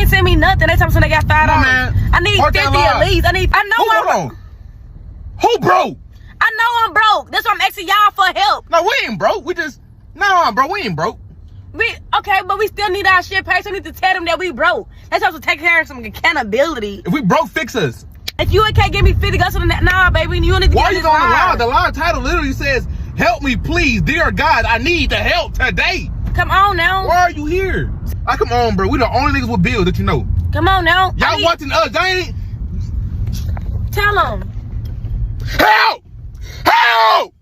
ain't send me nothing. They told me they got $5. I need 50 at least. I know I'm broke. Who broke? I know I'm broke. That's why I'm asking y'all for help. No, we ain't broke. We ain't broke. Okay, but we still need our shit paid, so we need to tell them that we broke. That's supposed to take care of some accountability. If we broke, fix us. If you can't give me 50, go to the nah, baby. You need to Why are you on the line? The line title literally says, "Help me, please, dear God. I need the help today." Come on now. Why are you here? Come on, bro. We the only niggas with bills that you know. Come on now. Y'all watching us? They ain't. Tell them. Help! Help!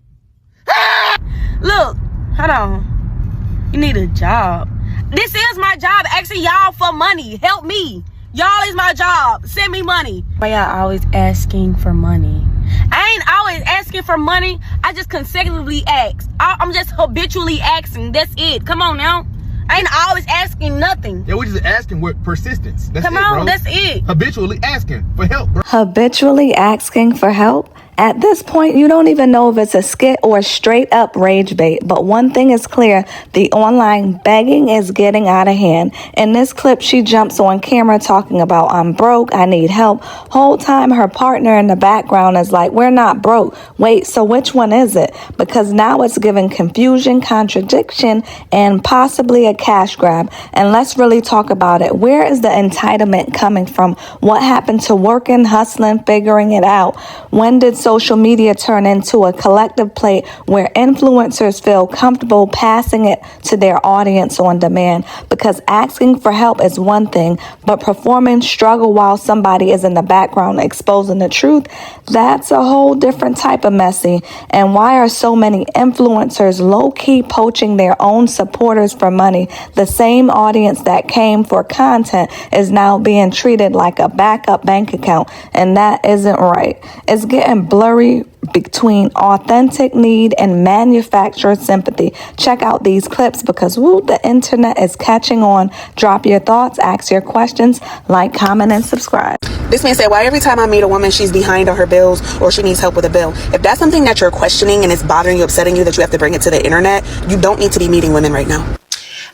Help! Look, hold on. You need a job. This is my job, asking y'all for money. Help me. Y'all is my job. Send me money. Why y'all always asking for money? I ain't always asking for money. I just consecutively ask. I'm just habitually asking. That's it. Come on now. I ain't always asking nothing. Yeah, we just asking with persistence. That's Come it, on, bro. that's it. Habitually asking for help, bro. Habitually asking for help? At this point, you don't even know if it's a skit or straight up rage bait. But one thing is clear, the online begging is getting out of hand. In this clip, she jumps on camera talking about, "I'm broke, I need help." Whole time, her partner in the background is like, "We're not broke." Wait, so which one is it? Because now it's giving confusion, contradiction, and possibly a cash grab. And let's really talk about it. Where is the entitlement coming from? What happened to working, hustling, figuring it out? When did social media turn into a collective plate where influencers feel comfortable passing it to their audience on demand? Because asking for help is one thing, but performing struggle while somebody is in the background exposing the truth, that's a whole different type of messy. And why are so many influencers low-key poaching their own supporters for money? The same audience that came for content is now being treated like a backup bank account, and that isn't right. It's getting blurry between authentic need and manufactured sympathy. Check out these clips because the internet is catching on. Drop your thoughts, ask your questions, like, comment, and subscribe. This man said, "Why every time I meet a woman, she's behind on her bills or she needs help with a bill?" If that's something that you're questioning and it's bothering you, upsetting you, that you have to bring it to the internet, you don't need to be meeting women right now.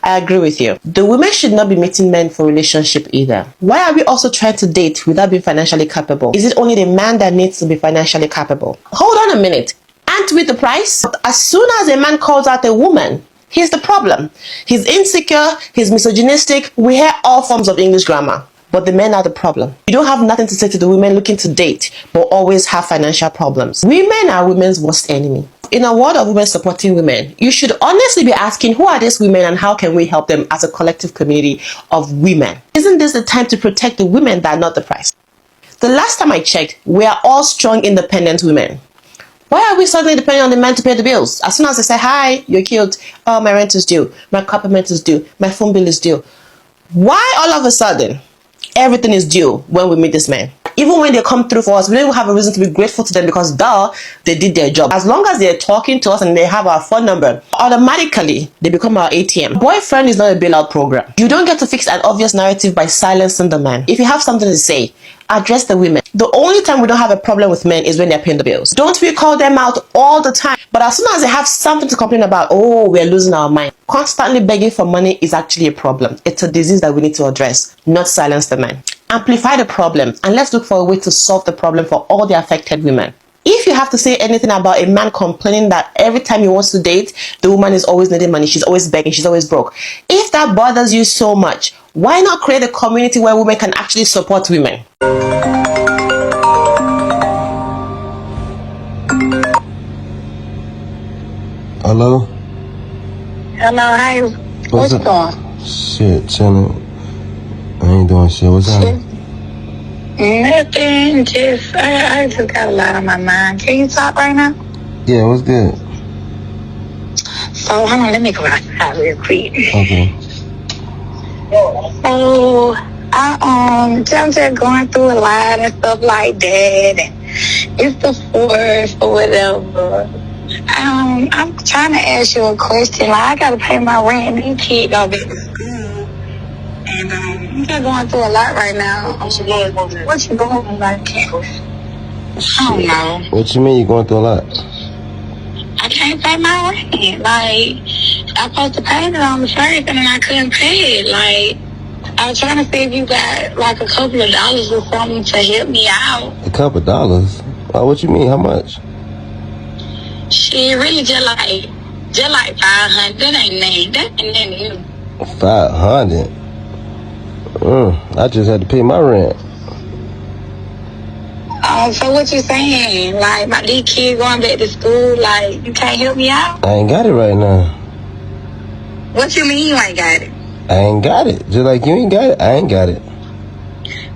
I agree with you. The women should not be meeting men for relationship either. Why are we also trying to date without being financially capable? Is it only the man that needs to be financially capable? Hold on a minute. Aren't we the price? As soon as a man calls out a woman, here's the problem. He's insecure, he's misogynistic. We hear all forms of English grammar. But the men are the problem. You don't have nothing to say to the women looking to date, but always have financial problems. Women are women's worst enemy. In a world of women supporting women, you should honestly be asking, who are these women and how can we help them as a collective community of women? Isn't this the time to protect the women that are not the price? The last time I checked, we are all strong, independent women. Why are we suddenly depending on the men to pay the bills? As soon as they say, "Hi, you're cute. Oh, my rent is due. My car payment is due. My phone bill is due." Why all of a sudden everything is due when we meet this man? Even when they come through for us, we don't have a reason to be grateful to them because they did their job. As long as they're talking to us and they have our phone number, automatically they become our ATM. Boyfriend is not a bailout program. You don't get to fix an obvious narrative by silencing the man. If you have something to say, address the women. The only time we don't have a problem with men is when they're paying the bills. Don't we call them out all the time? But as soon as they have something to complain about, oh, we're losing our mind. Constantly begging for money is actually a problem. It's a disease that we need to address, not silence the men. Amplify the problem and let's look for a way to solve the problem for all the affected women. If you have to say anything about a man complaining that every time he wants to date, the woman is always needing money, she's always begging, she's always broke. If that bothers you so much, why not create a community where women can actually support women? Hello? Hello, hi. What's going on? Shit, chillin'. I ain't doing shit. What's up? Nothing, I just got a lot on my mind. Can you talk right now? Yeah, what's good? So, hold on, let me go outside real quick. Okay. So, I'm just going through a lot and stuff like that. And it's the 4th or whatever. I'm trying to ask you a question. Like, I gotta pay my rent. These kids go back to school. And I'm just going through a lot right now. What you going like? I don't know. What you mean you going through a lot? I can't pay my rent. Like, I supposed to pay it on the 1st and then I couldn't pay it. Like, I was trying to see if you got like a couple of dollars or something to help me out. A couple dollars? What you mean? How much? Shit, really just like 500. That ain't nothing. 500? I just had to pay my rent. So what you saying? Like, these kids going back to school, like, you can't help me out? I ain't got it right now. What you mean you ain't got it? I ain't got it. Just like you ain't got it, I ain't got it.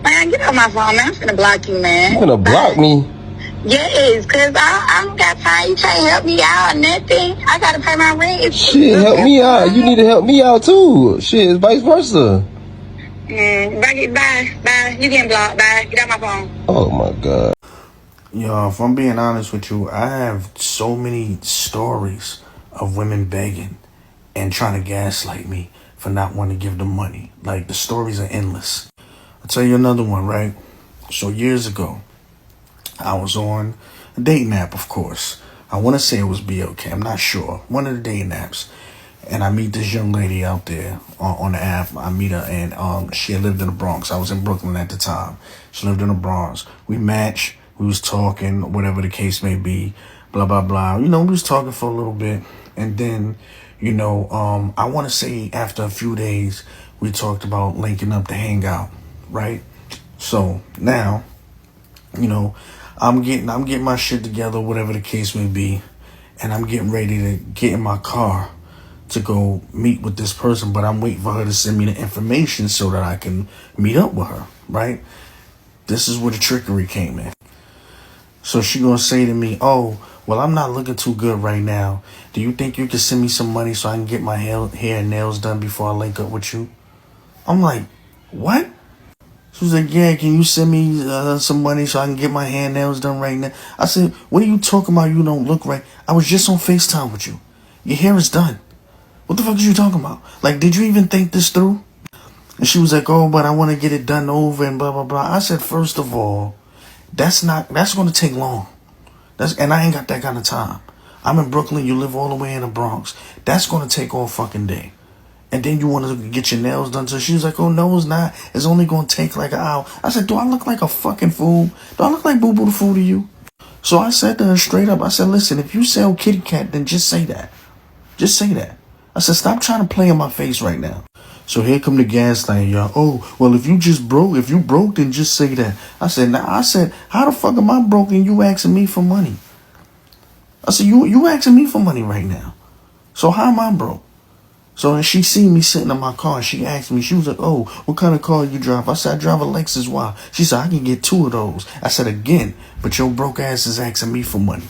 Man, get off my phone, man. I'm finna block you, man. You gonna block me? Yes, because I don't got time. You can't help me out or nothing. I gotta pay my rent. Shit, help me out. You need to help me out, too. Shit, it's vice versa. Bye. You getting blocked. Bye. Get out my phone. Oh, my God. Yo, if I'm being honest with you, I have so many stories of women begging and trying to gaslight me for not wanting to give them money. Like, the stories are endless. I'll tell you another one, right? So years ago, I was on a dating app, of course. I want to say it was BLK. I'm not sure. One of the dating apps. And I meet this young lady out there on the app. I meet her, and she lived in the Bronx. I was in Brooklyn at the time. She lived in the Bronx. We matched. We was talking, whatever the case may be, blah, blah, blah. You know, we was talking for a little bit. And then, you know, I want to say after a few days, we talked about linking up to hang out, right? So now, you know, I'm getting my shit together, whatever the case may be. And I'm getting ready to get in my car to go meet with this person, but I'm waiting for her to send me the information so that I can meet up with her, right? This is where the trickery came in. So she gonna say to me, oh, well, I'm not looking too good right now. Do you think you can send me some money so I can get my hair and nails done before I link up with you? I'm like, what? She was like, yeah, can you send me some money so I can get my hair and nails done right now? I said, what are you talking about? You don't look right. I was just on FaceTime with you. Your hair is done. What the fuck are you talking about? Like, did you even think this through? And she was like, oh, but I want to get it done over and blah, blah, blah. I said, first of all, that's going to take long. And I ain't got that kind of time. I'm in Brooklyn. You live all the way in the Bronx. That's going to take all fucking day. And then you want to get your nails done. So she was like, oh, no, it's not. It's only going to take like an hour. I said, do I look like a fucking fool? Do I look like Boo Boo the Fool to you? So I said to her straight up, I said, listen, if you sell kitty cat, then just say that. Just say that. I said, stop trying to play in my face right now. So here come the gaslighting, y'all. Oh, well, if you broke, then just say that. I said, how the fuck am I broke and you asking me for money? I said, you asking me for money right now. So how am I broke? So then she seen me sitting in my car and she asked me, she was like, oh, what kind of car you drive? I said, I drive a Lexus Y. She said, I can get 2 of those. I said, again, but your broke ass is asking me for money.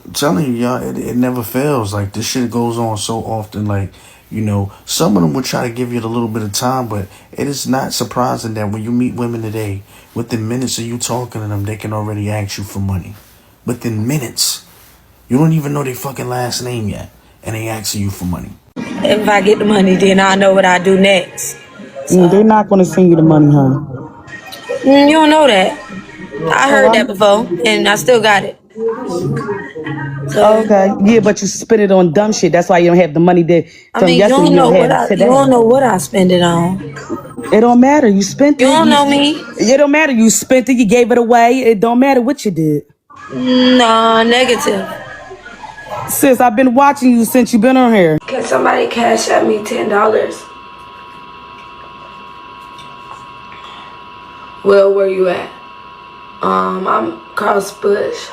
I'm telling you, y'all, it never fails. Like, this shit goes on so often. Like, you know, some of them would try to give you a little bit of time, but it is not surprising that when you meet women today, within minutes of you talking to them, they can already ask you for money. Within minutes. You don't even know their fucking last name yet, and they asking you for money. If I get the money, then I know what I do next. So. They're not going to send you the money, huh? You don't know that. I heard that before, and I still got it. So, okay, yeah, but you spend it on dumb shit. That's why you don't have the money that from yesterday you have today. You don't know what I spend it on. It don't matter. You spent it. You don't know me. It don't matter. You spent it. You gave it away. It don't matter what you did. No, negative. Sis, I've been watching you since you've been on here. Can somebody cash at me $10? Well, where you at? I'm Cross Bush.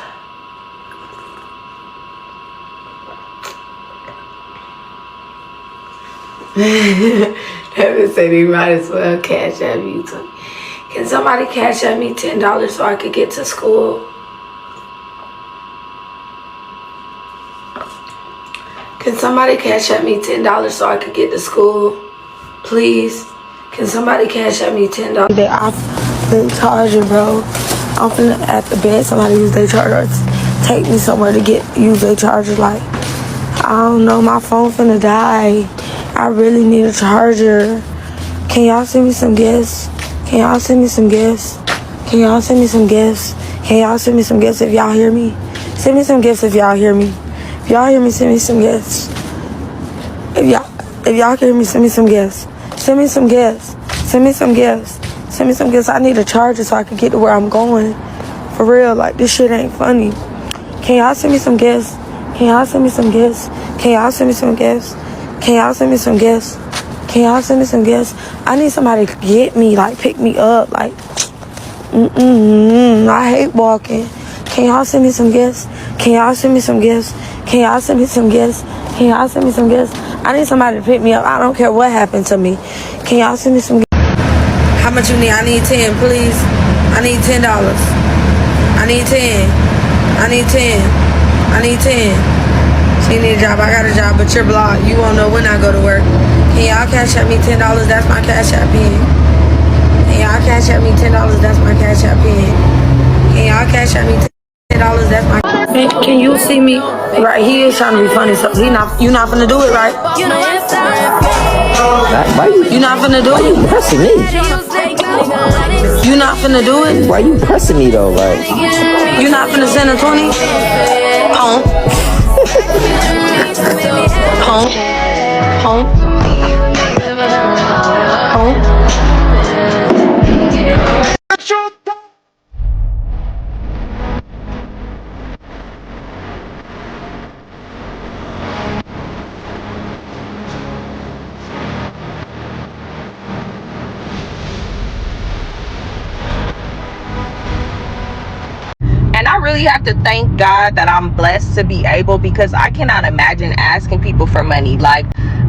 Never said he might as well cash at me. Can somebody cash at me $10 so I could get to school? Can somebody cash at me $10 so I could get to school? Please. Can somebody cash at me $10? They off the charger, bro. I'm finna at the bed. Somebody use their charger. Take me somewhere to use their charger. Like, I don't know. My phone finna die. I really need a charger. Can y'all send me some gifts? Can y'all send me some gifts? Can y'all send me some gifts? Can y'all send me some gifts if y'all hear me? Send me some gifts if y'all hear me. If y'all hear me, send me some gifts. If y'all can hear me, send me some gifts. Send me some gifts. Send me some gifts. Send me some gifts. I need a charger so I can get to where I'm going. For real, like, this shit ain't funny. Can y'all send me some gifts? Can y'all send me some gifts? Can y'all send me some gifts? Can y'all send me some gifts? Can y'all send me some gifts? I need somebody to get me, like, pick me up. Like, I hate walking. Can y'all send me some gifts? Can y'all send me some gifts? Can y'all send me some gifts? Can y'all send me some gifts? I need somebody to pick me up. I don't care what happened to me. Can y'all send me some gifts? How much you need? I need 10, please. I need $10. I need 10. I need 10. I need 10. She need a job. I got a job, but you're blocked. You won't know when I go to work. Can y'all cash at me $10? That's my cash app pin. Can y'all cash at me $10? That's my cash app pin. Can y'all cash at me $10? That's my. Can you see me? Right, he is trying to be funny, so you not finna do it, right? Why you not finna do it? You pressing me? You not finna do it? Why you pressing me though? Like you not finna send a 20? Pump. Pump. Pump. Pump. And I really have to thank God that I'm blessed to be able, because I cannot imagine asking people for money. Like,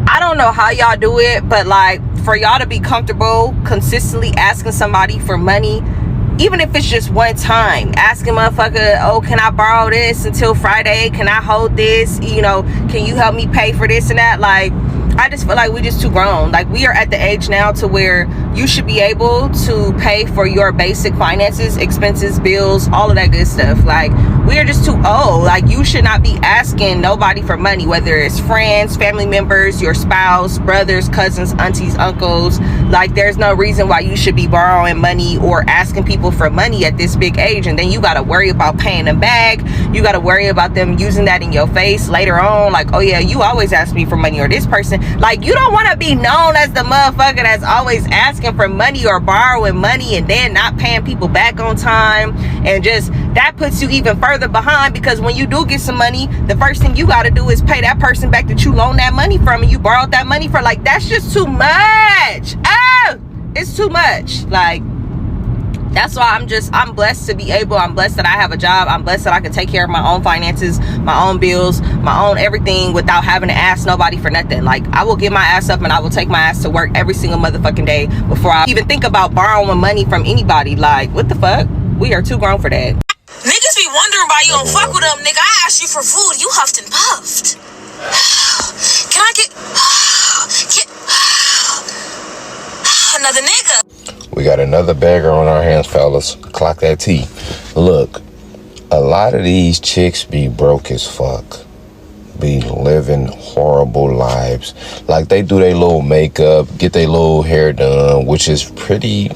I don't know how y'all do it, but like, for y'all to be comfortable consistently asking somebody for money, even if it's just one time, asking motherfucker, oh, can I borrow this until Friday? Can I hold this? You know, can you help me pay for this and that? Like, I just feel like we just too grown. Like, we are at the age now to where you should be able to pay for your basic finances, expenses, bills, all of that good stuff. Like, we are just too old. Like, you should not be asking nobody for money, whether it's friends, family members, your spouse, brothers, cousins, aunties, uncles. Like, there's no reason why you should be borrowing money or asking people for money at this big age. And then you got to worry about paying them back. You got to worry about them using that in your face later on. Like, oh yeah, you always ask me for money, or this person. Like, you don't want to be known as the motherfucker that's always asking for money or borrowing money and then not paying people back on time. And just, that puts you even further behind, because when you do get some money, the first thing you got to do is pay that person back that you loaned that money from and you borrowed that money for. Like, that's just too much. Oh, it's too much. Like, that's why I'm blessed to be able. I'm blessed that I have a job. I'm blessed that I can take care of my own finances, my own bills, my own everything without having to ask nobody for nothing. Like, I will get my ass up and I will take my ass to work every single motherfucking day before I even think about borrowing money from anybody. Like, what the fuck? We are too grown for that. Niggas be wondering why you don't fuck with them, nigga. I asked you for food, you huffed and puffed. Can I get another nigga? We got another bagger on our hands, fellas. Clock that T. Look, a lot of these chicks be broke as fuck. Be living horrible lives. Like, they do their little makeup, get their little hair done, which is pretty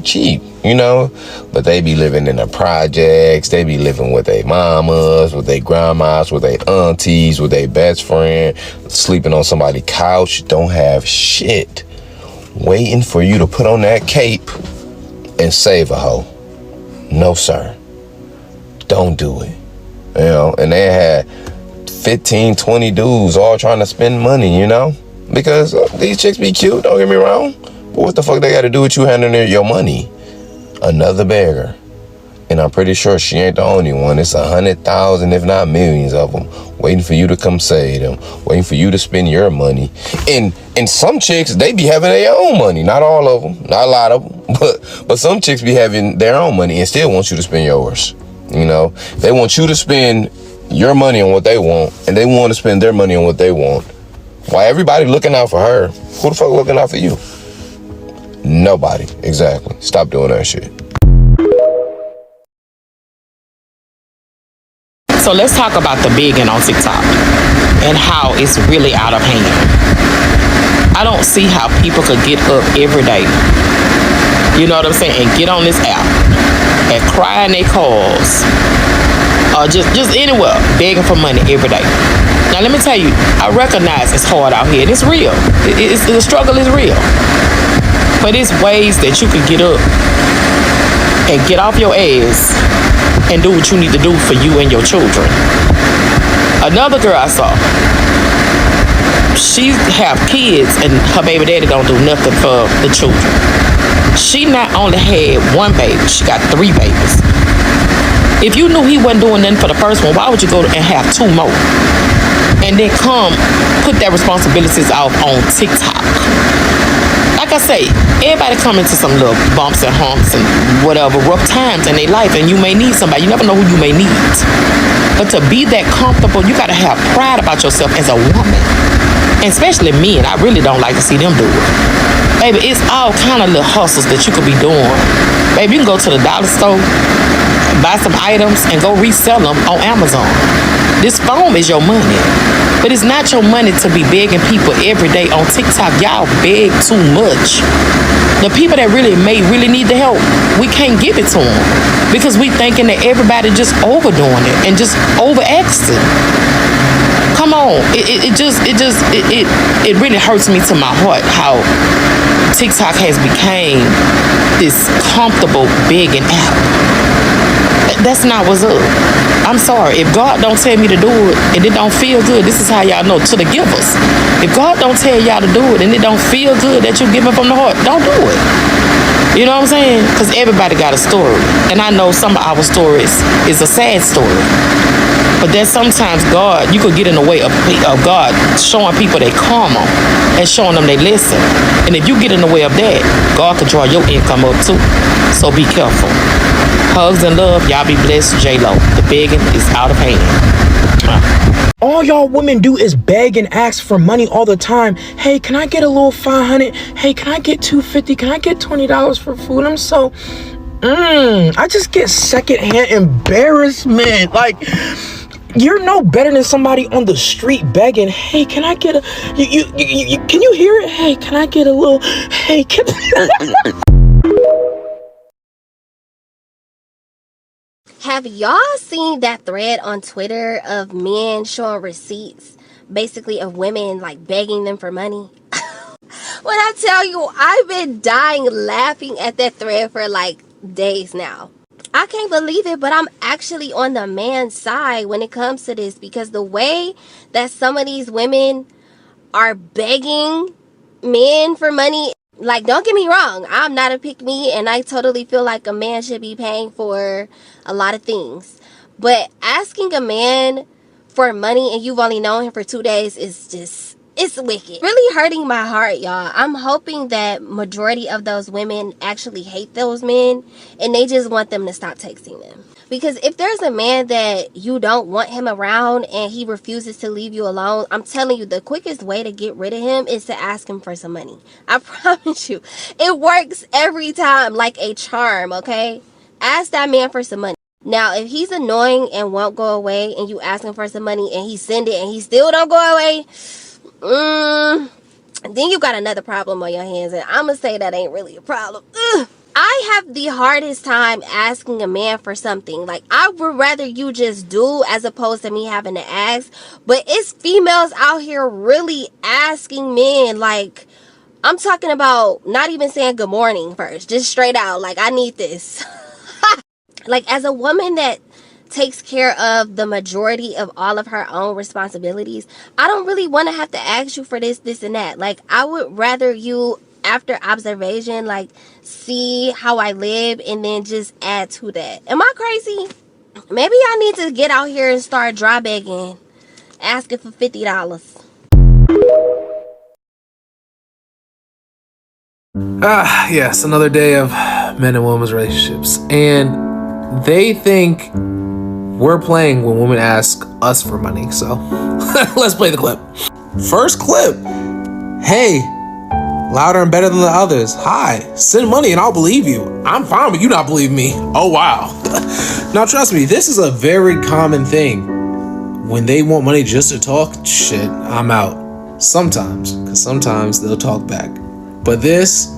cheap, you know? But they be living in the projects. They be living with their mamas, with their grandmas, with their aunties, with their best friend, sleeping on somebody's couch, don't have shit. Waiting for you to put on that cape and save a hoe. No, sir. Don't do it. You know, and they had 15, 20 dudes all trying to spend money, you know? Because these chicks be cute, don't get me wrong. But what the fuck they got to do with you handling your money? Another beggar. And I'm pretty sure she ain't the only one. It's 100,000, if not millions of them, waiting for you to come save them, waiting for you to spend your money. And some chicks, they be having their own money. Not all of them, not a lot of them, but some chicks be having their own money and still want you to spend yours. You know, they want you to spend your money on what they want, and they want to spend their money on what they want. Why everybody looking out for her? Who the fuck looking out for you? Nobody. Exactly. Stop doing that shit. So let's talk about the begging on TikTok and how it's really out of hand. I don't see how people could get up every day, you know what I'm saying, and get on this app and cry in their cars, or just anywhere, begging for money every day. Now let me tell you, I recognize it's hard out here, and it's real. The struggle is real. But it's ways that you could get up and get off your ass and do what you need to do for you and your children. Another girl I saw, she have kids and her baby daddy don't do nothing for the children. She not only had one baby, she got 3 babies. If you knew he wasn't doing nothing for the first one, why would you go and have 2 more? And then come put that responsibilities off on TikTok. Like I say, everybody come into some little bumps and humps and whatever, rough times in their life, and you may need somebody. You never know who you may need. But to be that comfortable, you got to have pride about yourself as a woman. And especially men, I really don't like to see them do it. Baby, it's all kind of little hustles that you could be doing. Baby, you can go to the dollar store, buy some items, and go resell them on Amazon. This phone is your money. But it's not your money to be begging people every day on TikTok. Y'all beg too much. The people that really need the help, we can't give it to them. Because we thinking that everybody just overdoing it and just overacting. Come on. It really hurts me to my heart how TikTok has become this comfortable begging app. That's not what's up. I'm sorry. If God don't tell me to do it and it don't feel good, this is how y'all know, to the givers. If God don't tell y'all to do it and it don't feel good that you're giving from the heart, don't do it. You know what I'm saying? Because everybody got a story. And I know some of our stories is a sad story. But then sometimes God, you could get in the way of God showing people their karma and showing them they listen. And if you get in the way of that, God could draw your income up too. So be careful. Hugs and love. Y'all be blessed. J-Lo. The begging is out of hand. All y'all women do is beg and ask for money all the time. Hey, can I get a little 500? Hey, can I get $250? Can I get $20 for food? I'm so... I just get secondhand embarrassment. Like... You're no better than somebody on the street begging, hey, can I get a... can you hear it? Hey, can I get a little... Hey, can... Have y'all seen that thread on Twitter of men showing receipts, basically of women like begging them for money? When I tell you, I've been dying laughing at that thread for like days now. I can't believe it, but I'm actually on the man's side when it comes to this, because the way that some of these women are begging men for money, like, don't get me wrong, I'm not a pick-me, and I totally feel like a man should be paying for a lot of things. But asking a man for money and you've only known him for 2 days is just... it's wicked. Really hurting my heart, y'all. I'm hoping that majority of those women actually hate those men and they just want them to stop texting them. Because if there's a man that you don't want him around and he refuses to leave you alone, I'm telling you, the quickest way to get rid of him is to ask him for some money. I promise you. It works every time like a charm, okay? Ask that man for some money. Now, if he's annoying and won't go away and you ask him for some money and he send it and he still don't go away... then you got another problem on your hands, and I'm gonna say that ain't really a problem. I have the hardest time asking a man for something. Like, I would rather you just do as opposed to me having to ask. But it's females out here really asking men. Like, I'm talking about not even saying good morning first, just straight out, like, I need this. Like, as a woman that takes care of the majority of all of her own responsibilities, I don't really want to have to ask you for this, and that. Like, I would rather you, after observation, like, see how I live and then just add to that. Am I crazy? Maybe I need to get out here and start dry begging, asking for $50. Yes, another day of men and women's relationships. And they think we're playing when women ask us for money. So let's play the clip. First clip. Hey, louder and better than the others. Hi, send money and I'll believe you. I'm fine with you not believing me. Oh, wow. Now, trust me, this is a very common thing. When they want money just to talk, shit, I'm out. Sometimes, because sometimes they'll talk back. But this,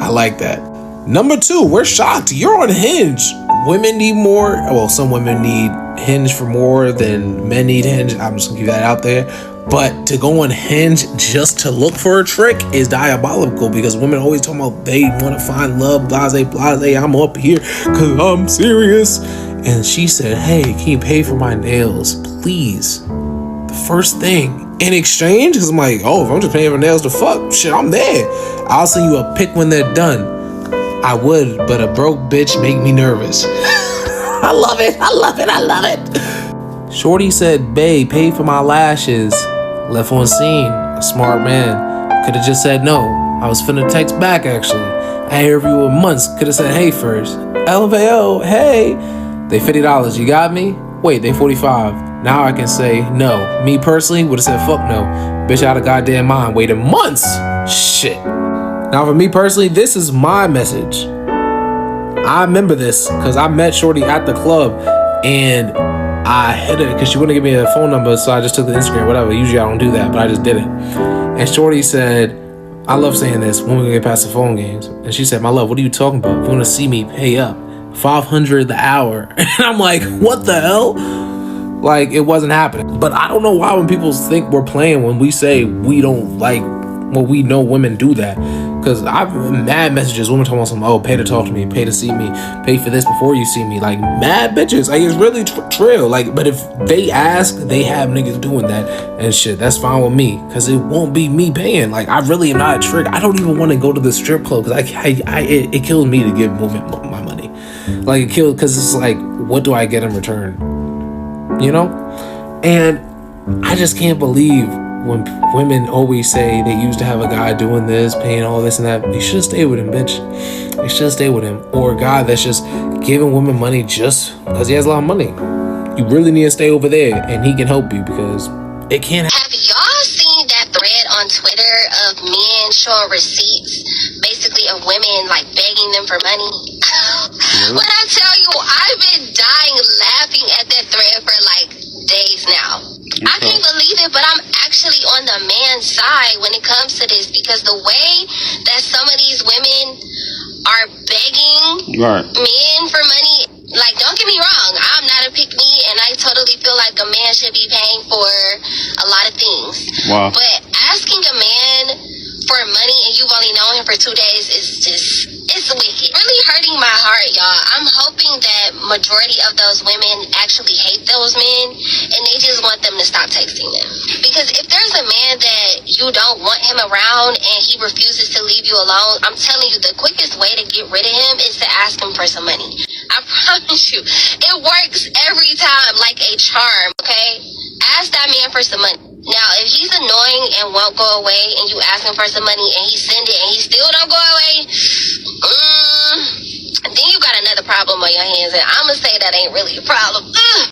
I like that. Number 2, we're shocked. You're on Hinge. Women need more. Well, some women need Hinge for more than men need Hinge. I'm just gonna keep that out there. But to go on Hinge just to look for a trick is diabolical, because women always talking about they want to find love, blase, I'm up here because I'm serious. And she said, hey, can you pay for my nails, please? The first thing. In exchange, because I'm like, oh, if I'm just paying for nails to fuck, shit, I'm there. I'll send you a pic when they're done. I would, but a broke bitch make me nervous. I love it. Shorty said, babe, pay for my lashes. Left on scene. A smart man. Could have just said no. I was finna text back, actually. I ain't heard from you in months. Could have said hey first. LMAO, hey. They $50. You got me? Wait, they $45. Now I can say no. Me personally would have said fuck no. Bitch out of goddamn mind. Waited months. Shit. Now for me personally, this is my message. I remember this because I met Shorty at the club and I hit it because she wouldn't give me a phone number, so I just took the Instagram, whatever. Usually I don't do that, but I just did it. And Shorty said, I love saying this when we get past the phone games. And she said, my love, what are you talking about? If you want to see me, pay up. $500 the hour. And I'm like, what the hell? Like, it wasn't happening. But I don't know why when people think we're playing when we say we don't like, well, we know women do that. Because I've mad messages, women talking about something, oh, pay to talk to me, pay to see me, pay for this before you see me. Like, mad bitches. Like, it's really trill. Like, but if they ask, they have niggas doing that and shit. That's fine with me. Because it won't be me paying. Like, I really am not a trick. I don't even want to go to the strip club because it kills me to give women my money. Like, it kills, because it's like, what do I get in return? You know? And I just can't believe when women always say they used to have a guy doing this, paying all this and that. You should stay with him, bitch. You should stay with him. Or a guy that's just giving women money just because he has a lot of money. You really need to stay over there and he can help you, because it can't happen. Have y'all seen that thread on Twitter of men showing receipts, basically of women like begging them for money? When I tell you, I've been dying laughing at that thread for like days now. I can't believe it, but I'm actually on the man's side when it comes to this, because the way that some of these women are begging men for money, like, don't get me wrong, I'm not a pick-me, and I totally feel like a man should be paying for a lot of things. Wow. But asking a man for money and you've only known him for 2 days is just, it's wicked. Really hurting my heart, y'all. I'm hoping that majority of those women actually hate those men and they just want them to stop texting them. Because if there's a man that you don't want him around and he refuses to leave you alone, I'm telling you, the quickest way to get rid of him is to ask him for some money. I promise you, it works every time like a charm, okay? Ask that man for some money. Now, if he's annoying and won't go away and you ask him for some money and he send it and he still don't go away, then you got another problem on your hands, and I'm gonna say that ain't really a problem.